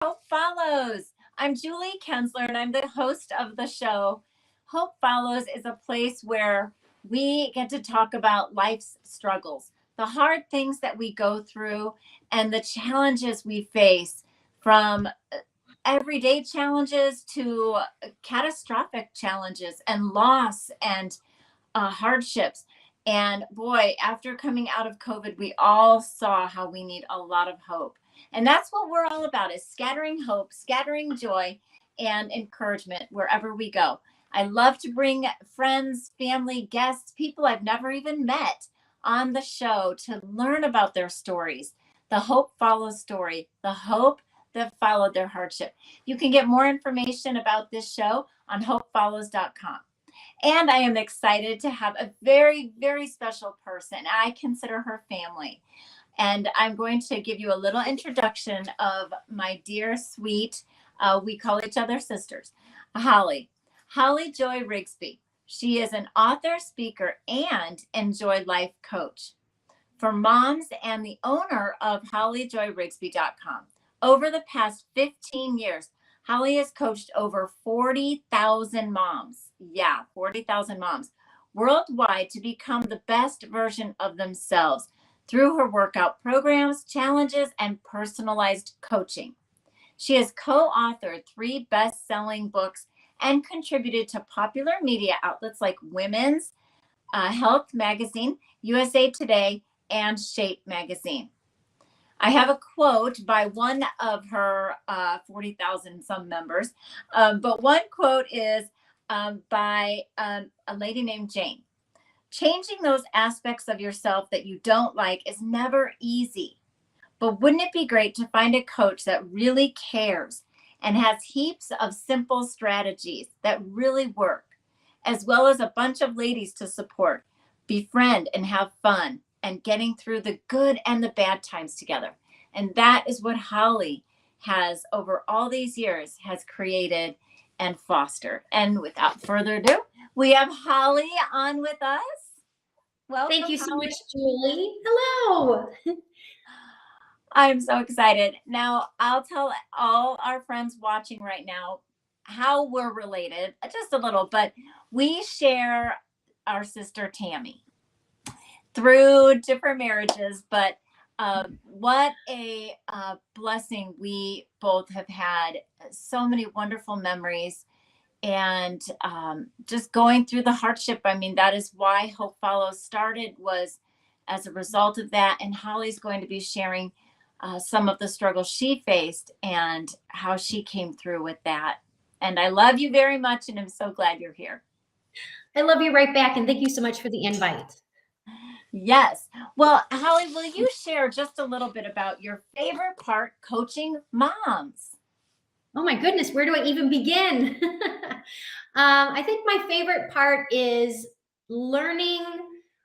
Hope Follows. I'm Julie Kensler, and I'm the host of the show. Hope Follows is a place where we get to talk about life's struggles, the hard things that we go through, and the challenges we face, from everyday challenges to catastrophic challenges and loss and hardships. And boy, after coming out of COVID, we all saw how we need a lot of hope. And that's what we're all about, is scattering hope, scattering joy and encouragement wherever we go. I love to bring friends, family, guests, people I've never even met on the show to learn about their stories. The Hope Follows story, the hope that followed their hardship. You can get more information about this show on hopefollows.com. And I am excited to have a very, very special person. I consider her family. And I'm going to give you a little introduction of my dear, sweet, we call each other sisters, Holly. Holly Joy Rigsby. She is an author, speaker, and enjoy life coach for moms and the owner of hollyjoyrigsby.com. Over the past 15 years, Holly has coached over 40,000 moms. Yeah, 40,000 moms worldwide to become the best version of themselves through her workout programs, challenges, and personalized coaching. She has co-authored 3 best-selling books and contributed to popular media outlets like Women's Health Magazine, USA Today, and Shape Magazine. I have a quote by one of her 40,000 some members, but one quote is by a lady named Jane. Changing those aspects of yourself that you don't like is never easy, but wouldn't it be great to find a coach that really cares and has heaps of simple strategies that really work, as well as a bunch of ladies to support, befriend, and have fun, and getting through the good and the bad times together. And that is what Holly has, over all these years, has created and fostered. And without further ado, we have Holly on with us. Welcome. Thank you so much, Julie. Hello. I'm so excited. Now, I'll tell all our friends watching right now how we're related, just a little, but we share our sister Tammy through different marriages, but what a blessing we both have had. So many wonderful memories, and just going through the hardship. I mean, that is why Hope Follows started, was as a result of that. And Holly's going to be sharing some of the struggles she faced and how she came through with that. And I love you very much, and I'm so glad you're here. I love you right back, and thank you so much for the invite. Yes. Well, Holly, will you share just a little bit about your favorite part coaching moms? Oh my goodness, where do I even begin? I think my favorite part is learning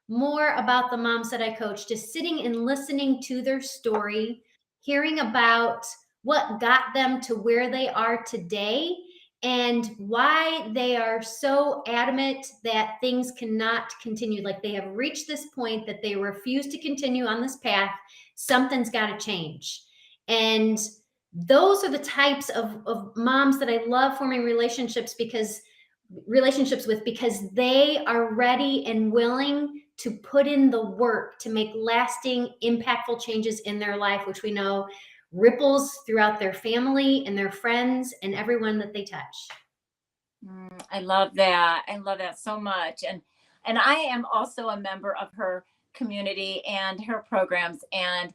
more about the moms that I coach, just sitting and listening to their story, hearing about what got them to where they are today, and why they are so adamant that things cannot continue. Like, they have reached this point that they refuse to continue on this path. Something's got to change. And those are the types of moms that I love forming relationships with, because they are ready and willing to put in the work to make lasting, impactful changes in their life, which we know ripples throughout their family and their friends and everyone that they touch. I love that. I love that so much. And I am also a member of her community and her programs. And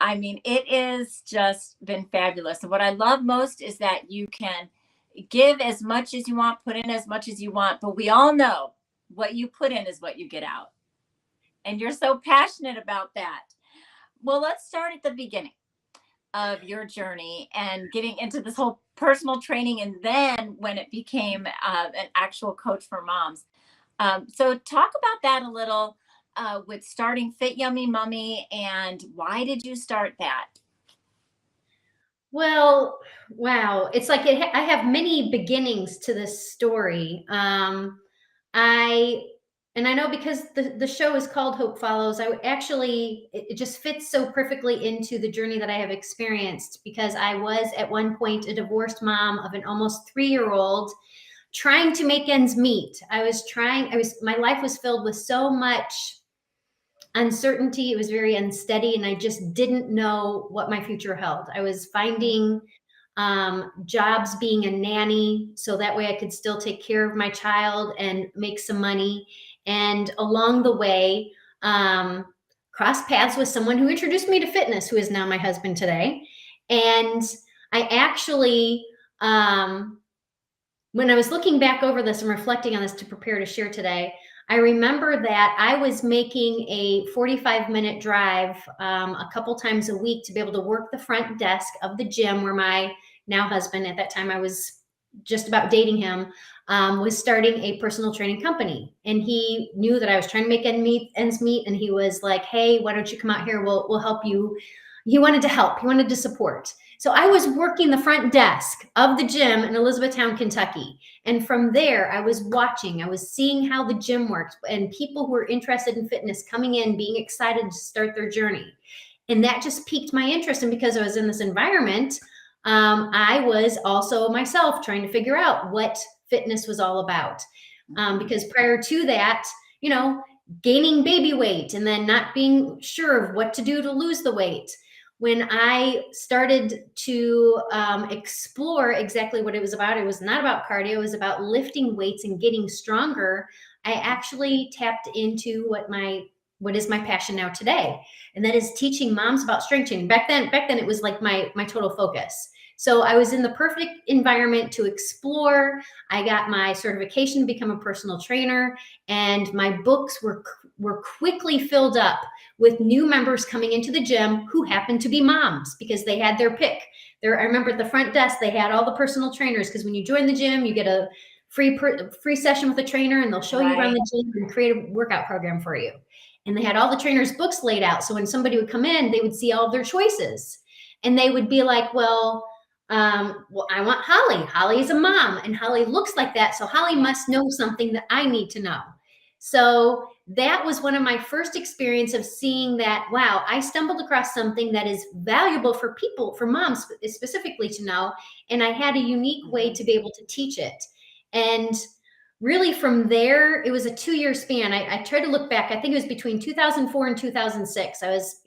I mean, it has just been fabulous. And what I love most is that you can give as much as you want, put in as much as you want, but we all know what you put in is what you get out. And you're so passionate about that. Well, let's start at the beginning of your journey and getting into this whole personal training, and then when it became an actual coach for moms. So talk about that a little, with starting Fit Yummy Mummy, and why did you start that? Well, wow. It's like I have many beginnings to this story. I And I know because the show is called Hope Follows, it just fits so perfectly into the journey that I have experienced, because I was at one point a divorced mom of an almost 3-year-old trying to make ends meet. My life was filled with so much uncertainty. It was very unsteady, and I just didn't know what my future held. I was finding jobs being a nanny so that way I could still take care of my child and make some money. And along the way, crossed paths with someone who introduced me to fitness, who is now my husband today. And I actually, when I was looking back over this and reflecting on this to prepare to share today, I remember that I was making a 45-minute drive a couple times a week to be able to work the front desk of the gym where my now husband, at that time I was just about dating him, was starting a personal training company. And he knew that I was trying to make ends meet. And he was like, hey, why don't you come out here? We'll help you. He wanted to help. He wanted to support. So I was working the front desk of the gym in Elizabethtown, Kentucky. And from there, I was seeing how the gym worked, and people who were interested in fitness coming in, being excited to start their journey. And that just piqued my interest. And because I was in this environment, I was also myself trying to figure out what fitness was all about. Because prior to that, gaining baby weight and then not being sure of what to do to lose the weight. When I started to explore exactly what it was about, it was not about cardio, it was about lifting weights and getting stronger. I actually tapped into what is my passion now today. And that is teaching moms about strength training. Back then it was like my total focus. So I was in the perfect environment to explore. I got my certification to become a personal trainer, and my books were quickly filled up with new members coming into the gym who happened to be moms, because they had their pick. I remember at the front desk, they had all the personal trainers, because when you join the gym, you get a free session with a trainer, and they'll show you around the gym and create a workout program for you. And they had all the trainers' books laid out. So when somebody would come in, they would see all of their choices. And they would be like, well, I want Holly. Holly is a mom, and Holly looks like that. So Holly must know something that I need to know. So that was one of my first experience of seeing that, wow, I stumbled across something that is valuable for people, for moms specifically to know. And I had a unique way to be able to teach it. And really from there, it was a 2-year span. I tried to look back. I think it was between 2004 and 2006. I was,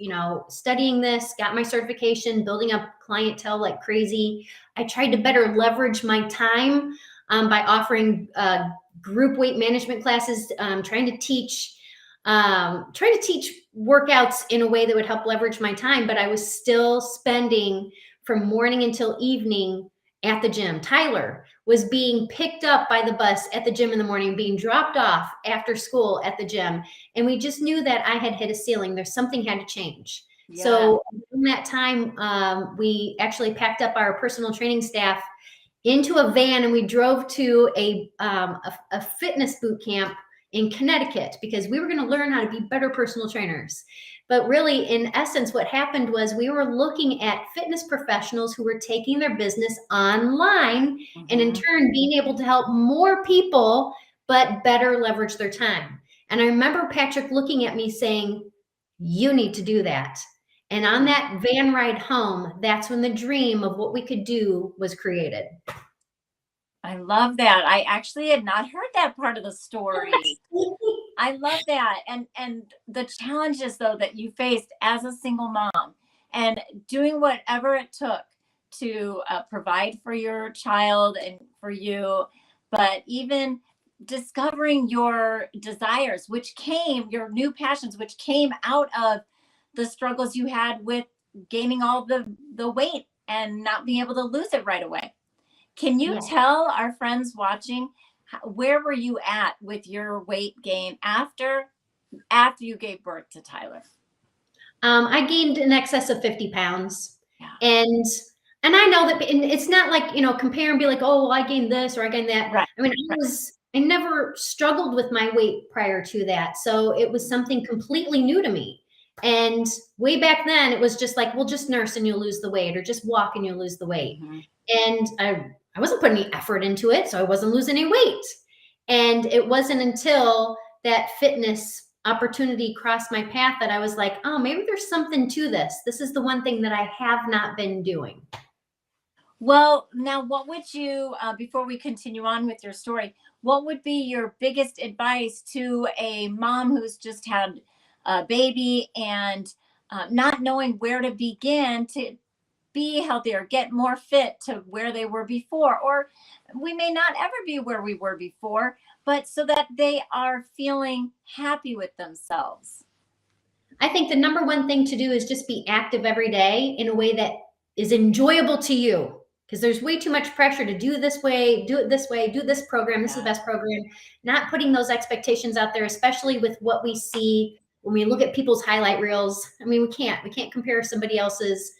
studying this, got my certification, building up clientele like crazy. I tried to better leverage my time by offering group weight management classes, trying to teach workouts in a way that would help leverage my time. But I was still spending from morning until evening at the gym. Tyler was being picked up by the bus at the gym in the morning, being dropped off after school at the gym. And we just knew that I had hit a ceiling. Something had to change. Yeah. So in that time, we actually packed up our personal training staff into a van, and we drove to a fitness boot camp in Connecticut, because we were going to learn how to be better personal trainers. But really, in essence, what happened was we were looking at fitness professionals who were taking their business online, and in turn being able to help more people, but better leverage their time. And I remember Patrick looking at me saying, you need to do that. And on that van ride home, that's when the dream of what we could do was created. I love that. I actually had not heard that part of the story. I love that. And the challenges, though, that you faced as a single mom, and doing whatever it took to provide for your child and for you, but even discovering your desires, your new passions, which came out of the struggles you had with gaining all the weight and not being able to lose it right away. Can you tell our friends watching, where were you at with your weight gain after you gave birth to Tyler? I gained in excess of 50 pounds. Yeah. And I know that it's not like, compare and be like, oh, well, I gained this or I gained that. Right. I mean, I never struggled with my weight prior to that. So it was something completely new to me. And way back then, it was just like, well, just nurse and you'll lose the weight, or just walk and you'll lose the weight. And I wasn't putting any effort into it, so I wasn't losing any weight. And it wasn't until that fitness opportunity crossed my path that I was like, oh, maybe there's something to this. This is the one thing that I have not been doing. Well, now what would you, before we continue on with your story, what would be your biggest advice to a mom who's just had a baby and not knowing where to begin to be healthier, get more fit to where they were before? Or we may not ever be where we were before, but so that they are feeling happy with themselves. I think the number one thing to do is just be active every day in a way that is enjoyable to you. Because there's way too much pressure to do this way, do it this way, do this program. This is the best program. Not putting those expectations out there, especially with what we see when we look at people's highlight reels. I mean, we can't compare somebody else's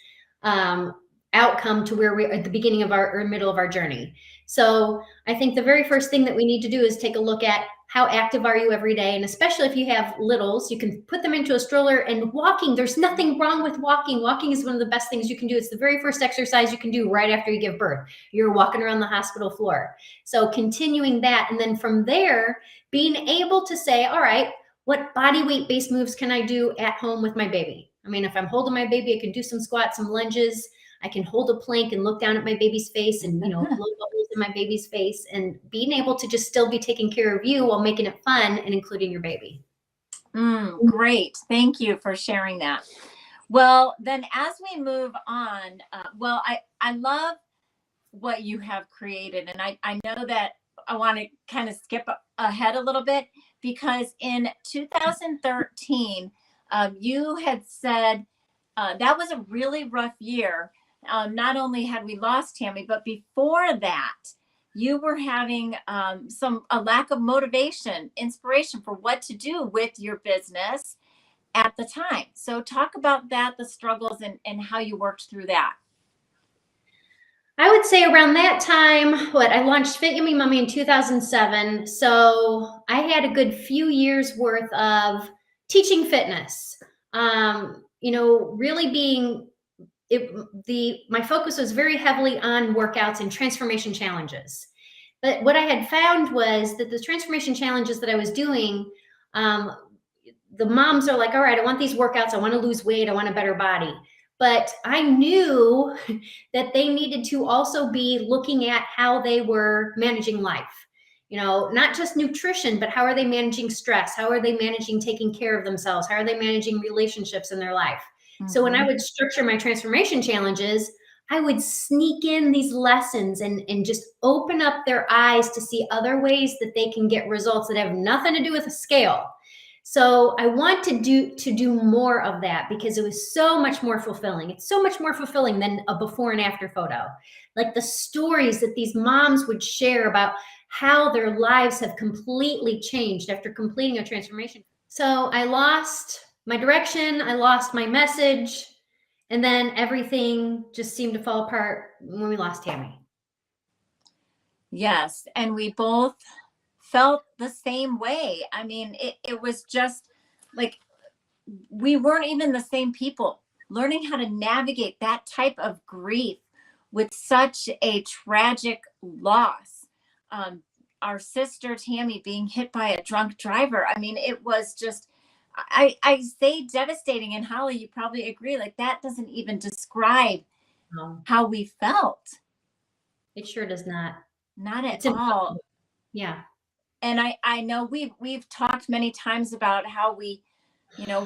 outcome to where we are at the beginning of our or middle of our journey. So I think the very first thing that we need to do is take a look at how active are you every day? And especially if you have littles, you can put them into a stroller. And walking, there's nothing wrong with walking. Walking is one of the best things you can do. It's the very first exercise you can do right after you give birth. You're walking around the hospital floor. So continuing that. And then from there, being able to say, all right, what body weight based moves can I do at home with my baby? I mean, if I'm holding my baby, I can do some squats, some lunges. I can hold a plank and look down at my baby's face and, blow bubbles in my baby's face, and being able to just still be taking care of you while making it fun and including your baby. Great. Thank you for sharing that. Well, then as we move on, I love what you have created. And I know that I want to kind of skip ahead a little bit, because in 2013, you had said that was a really rough year. Not only had we lost Tammy, but before that, you were having a lack of motivation, inspiration for what to do with your business at the time. So talk about that, the struggles, and how you worked through that. I would say around that time, I launched Fit Yummy Mummy in 2007. So I had a good few years worth of teaching fitness. Really being my focus was very heavily on workouts and transformation challenges. But what I had found was that the transformation challenges that I was doing, the moms are like, all right, I want these workouts. I want to lose weight. I want a better body. But I knew that they needed to also be looking at how they were managing life. Not just nutrition, but how are they managing stress? How are they managing taking care of themselves? How are they managing relationships in their life? So when I would structure my transformation challenges, I would sneak in these lessons and just open up their eyes to see other ways that they can get results that have nothing to do with a scale. So I want to do more of that, because it was so much more fulfilling. It's so much more fulfilling than a before and after photo. Like the stories that these moms would share about how their lives have completely changed after completing a transformation. So I lost my direction, I lost my message, and then everything just seemed to fall apart when we lost Tammy. Yes, and we both felt the same way. I mean, it was just like we weren't even the same people. Learning how to navigate that type of grief with such a tragic loss. Our sister Tammy being hit by a drunk driver. I mean, it was just, I say devastating. And Holly, you probably agree, like that doesn't even describe how we felt. It sure does not. Not at all. Yeah. And I know we've talked many times about how we,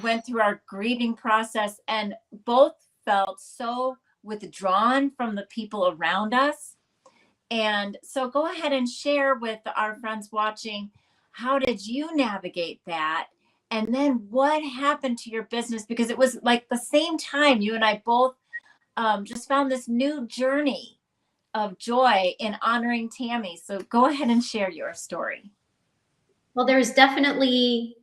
went through our grieving process and both felt so withdrawn from the people around us. And so go ahead and share with our friends watching, how did you navigate that? And then what happened to your business? Because it was like the same time you and I both just found this new journey of joy in honoring Tammy. So go ahead and share your story. Well, there's definitely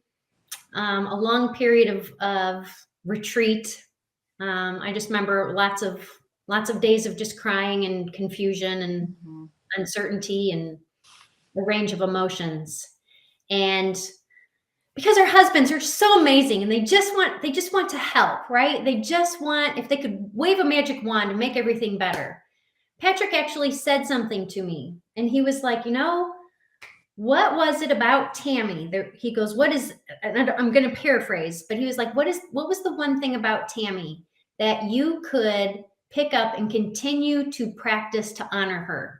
a long period of retreat. I just remember lots of days of just crying and confusion and uncertainty and a range of emotions. And because our husbands are so amazing and they just want to help, right? They just want, if they could wave a magic wand and make everything better. Patrick actually said something to me, and he was like, what was it about Tammy? There, he goes, what is, and I'm going to paraphrase, but he was like, what was the one thing about Tammy that you could pick up and continue to practice to honor her?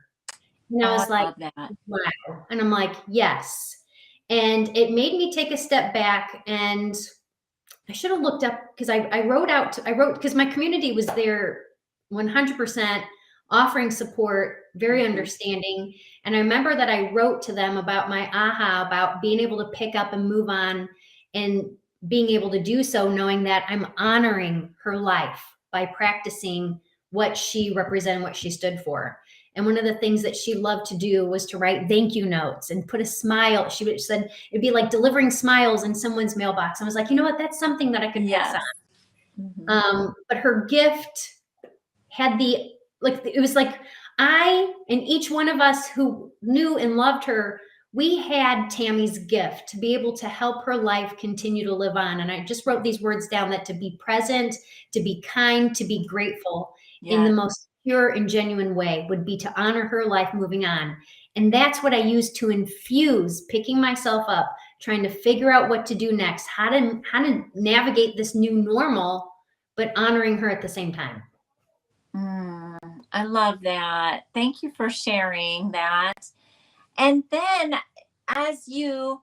And I Oh, was I like, love that. wow. And I'm like, yes. And it made me take a step back, and I should have looked up, because I wrote, because my community was there 100% offering support, very Mhm. understanding. And I remember that I wrote to them about my aha, about being able to pick up and move on, and being able to do so knowing that I'm honoring her life by practicing what she represented, what she stood for. And one of the things that she loved to do was to write thank you notes and put a smile. She said it'd be like delivering smiles in someone's mailbox. I was like, you know what? That's something that I could pass Yes. Mhm. on. But her gift had it was like I and each one of us who knew and loved her, we had Tammy's gift to be able to help her life continue to live on. And I just wrote these words down, that to be present, to be kind, to be grateful in the Yeah. most pure and genuine way would be to honor her life moving on. And that's what I used to infuse picking myself up, trying to figure out what to do next, how to navigate this new normal, but honoring her at the same time. I love that. Thank you for sharing that. And then as you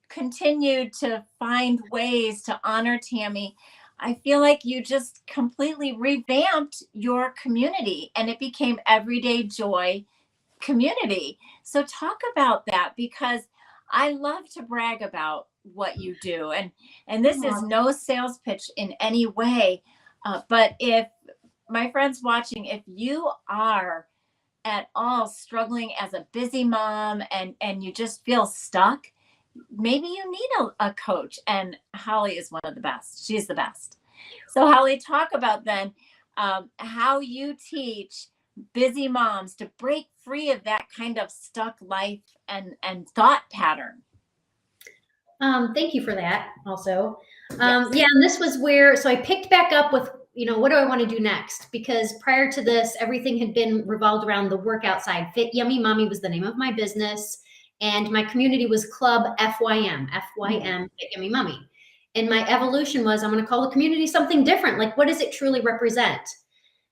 continued to find ways to honor Tammy, I feel like you just completely revamped your community and it became Everyday Joy Community. So talk about that, because I love to brag about what you do, and this is no sales pitch in any way, but if my friends watching, if you are at all struggling as a busy mom and you just feel stuck, maybe you need a coach, and Holly is one of the best. She's the best. So Holly, talk about then how you teach busy moms to break free of that kind of stuck life and thought pattern. Thank you for that also. Yes. Yeah, and this was where, so I picked back up with, what do I want to do next? Because prior to this, everything had been revolved around the workout side. Fit Yummy Mommy was the name of my business, and my community was Club FYM, Fit Yummy Mommy. And my evolution was, I'm going to call the community something different. Like, what does it truly represent?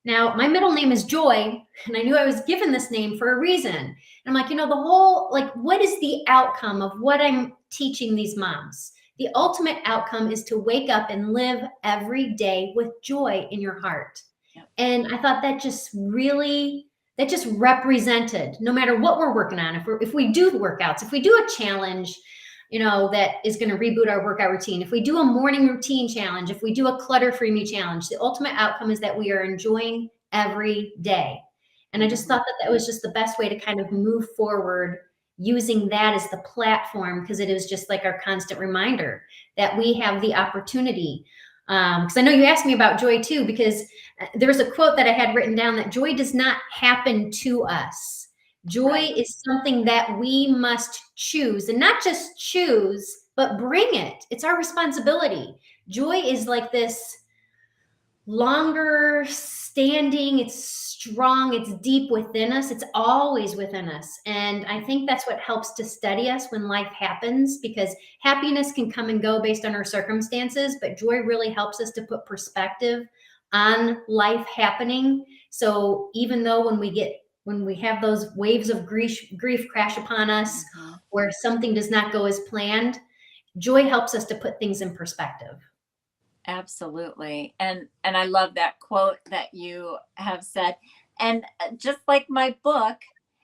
Now, my middle name is Joy, and I knew I was given this name for a reason. And I'm like, the whole, like, what is the outcome of what I'm teaching these moms? The ultimate outcome is to wake up and live every day with joy in your heart. Yep. And I thought that just represented, no matter what we're working on, if we do the workouts, if we do a challenge, that is going to reboot our workout routine. If we do a morning routine challenge, if we do a clutter-free me challenge, the ultimate outcome is that we are enjoying every day. And I just thought that was just the best way to kind of move forward, using that as the platform, because it is just like our constant reminder that we have the opportunity. Because I know you asked me about joy too, because there was a quote that I had written down, that joy does not happen to us. Joy is something that we must choose, and not just choose, but bring it. It's our responsibility. Joy is like this longer standing, it's strong, it's deep within us. It's always within us. And I think that's what helps to steady us when life happens, because happiness can come and go based on our circumstances, but joy really helps us to put perspective on life happening. So even though when we have those waves of grief crash upon us, or something does not go as planned, joy helps us to put things in perspective. Absolutely. And I love that quote that you have said. And just like my book,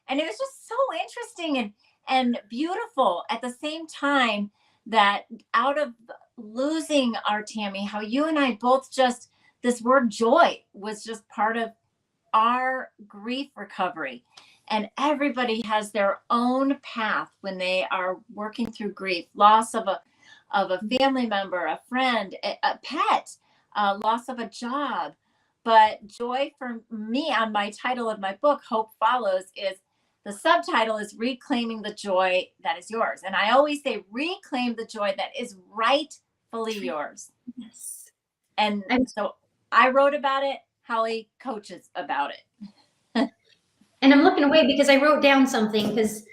and it was just so interesting and beautiful at the same time, that out of losing our Tammy, how you and I both just, this word joy was just part of our grief recovery. And everybody has their own path when they are working through grief, loss of a family member, a friend, a pet, loss of a job. But joy for me, on my title of my book, Hope Follows, is the subtitle is Reclaiming the Joy That Is Yours. And I always say, reclaim the joy that is rightfully yours. Yes. And so I wrote about it. Holly coaches about it. And I'm looking away because I wrote down something, because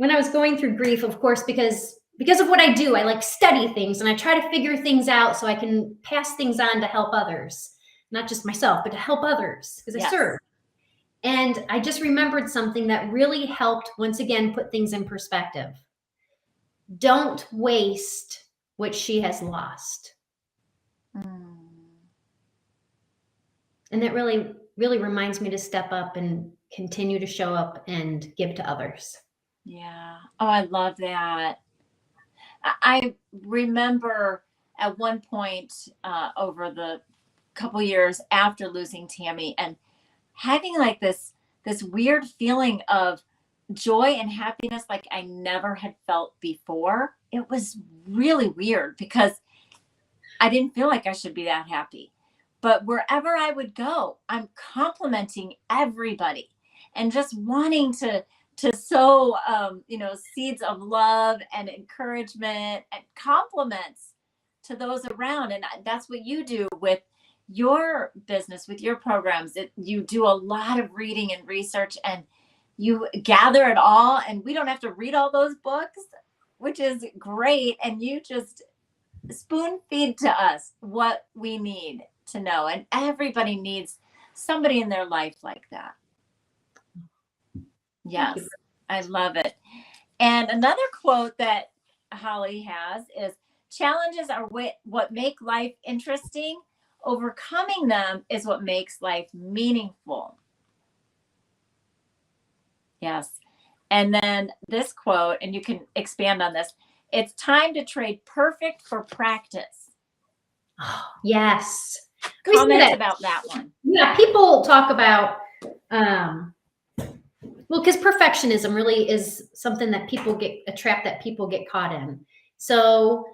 when I was going through grief, of course, because of what I do, I like study things and I try to figure things out so I can pass things on to help others, not just myself, but to help others because I serve. And I just remembered something that really helped once again put things in perspective. Don't waste what she has lost. And that really, really reminds me to step up and continue to show up and give to others. Yeah. Oh, I love that. I remember at one point over the couple years after losing Tammy and having like this weird feeling of joy and happiness like I never had felt before. It was really weird because I didn't feel like I should be that happy. But wherever I would go, I'm complimenting everybody and just wanting to sow seeds of love and encouragement and compliments to those around. And that's what you do with your business, with your programs. You do a lot of reading and research and you gather it all, and we don't have to read all those books, which is great. And you just spoon feed to us what we need to know. And everybody needs somebody in their life like that. Yes, I love it. And another quote that Holly has is, challenges are what make life interesting. Overcoming them is what makes life meaningful. Yes. And then this quote, and you can expand on this, it's time to trade perfect for practice. Oh, yes. Comment about that one. Yeah, people talk about, because perfectionism really is something that a trap that people get caught in. So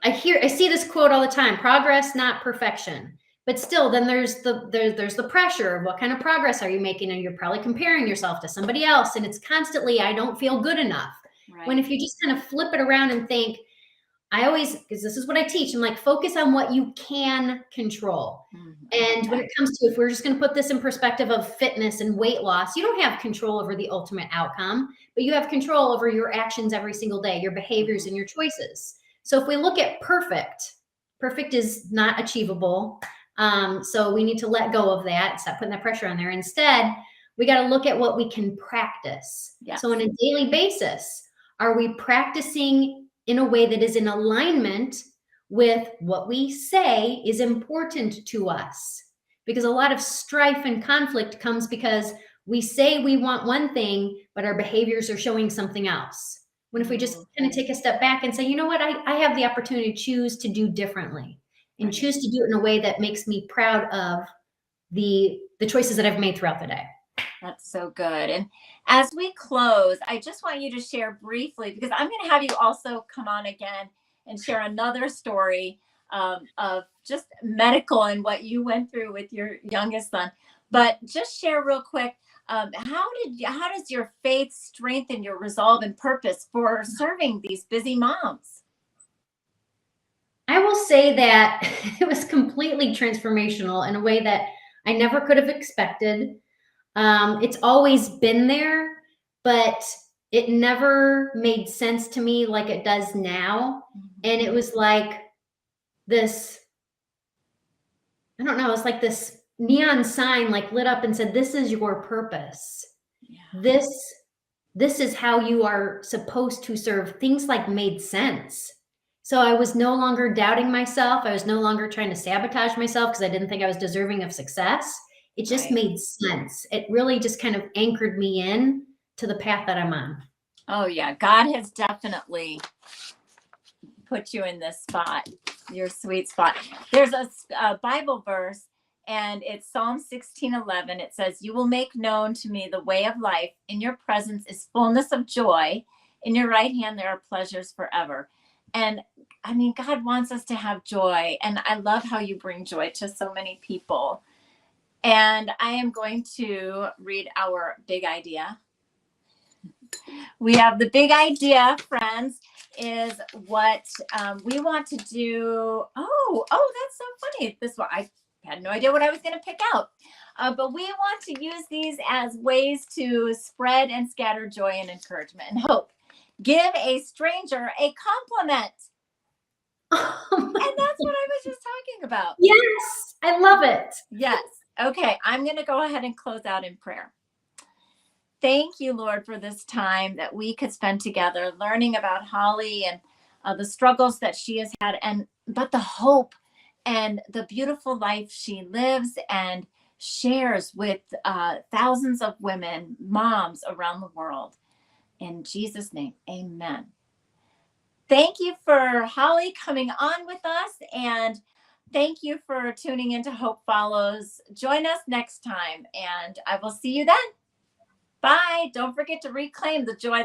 I see this quote all the time: progress, not perfection. But still, then there's the pressure of what kind of progress are you making? And you're probably comparing yourself to somebody else. And it's constantly, I don't feel good enough. Right. When if you just kind of flip it around and think, because this is what I teach, I'm like, focus on what you can control. And when it comes to, if we're just going to put this in perspective of fitness and weight loss, you don't have control over the ultimate outcome, but you have control over your actions every single day, your behaviors and your choices. So if we look at perfect is not achievable. So we need to let go of that, stop putting that pressure on there. Instead, we got to look at what we can practice. Yes. So on a daily basis, are we practicing in a way that is in alignment with what we say is important to us? Because a lot of strife and conflict comes because we say we want one thing, but our behaviors are showing something else. When if we just kind of take a step back and say, you know what, I have the opportunity to choose to do differently and choose to do it in a way that makes me proud of the choices that I've made throughout the day. That's so good. And as we close, I just want you to share briefly, because I'm going to have you also come on again and share another story of just medical and what you went through with your youngest son. But just share real quick, how does your faith strengthen your resolve and purpose for serving these busy moms? I will say that it was completely transformational in a way that I never could have expected. It's always been there, but it never made sense to me like it does now. And it was like this, I don't know, it's like this neon sign like lit up and said, this is your purpose. Yeah. This is how you are supposed to serve. Things like made sense. So I was no longer doubting myself. I was no longer trying to sabotage myself because I didn't think I was deserving of success. It just made sense. It really just kind of anchored me in to the path that I'm on. Oh yeah. God has definitely put you in this spot, your sweet spot. There's a Bible verse, and it's Psalm 16:11. It says, you will make known to me the way of life. In your presence is fullness of joy. In your right hand, there are pleasures forever. And I mean, God wants us to have joy. And I love how you bring joy to so many people. And I am going to read our big idea. We have the big idea, friends, is what we want to do. Oh, that's so funny. This one, I had no idea what I was going to pick out. But we want to use these as ways to spread and scatter joy and encouragement and hope. Give a stranger a compliment. And that's what I was just talking about. Yes, I love it. Yes. Okay, I'm going to go ahead and close out in prayer. Thank you, Lord, for this time that we could spend together learning about Holly and the struggles that she has had, but the hope and the beautiful life she lives and shares with thousands of women, moms around the world. In Jesus' name, amen. Thank you for Holly coming on with us, and thank you for tuning into Hope Follows. Join us next time, and I will see you then. Bye. Don't forget to reclaim the joy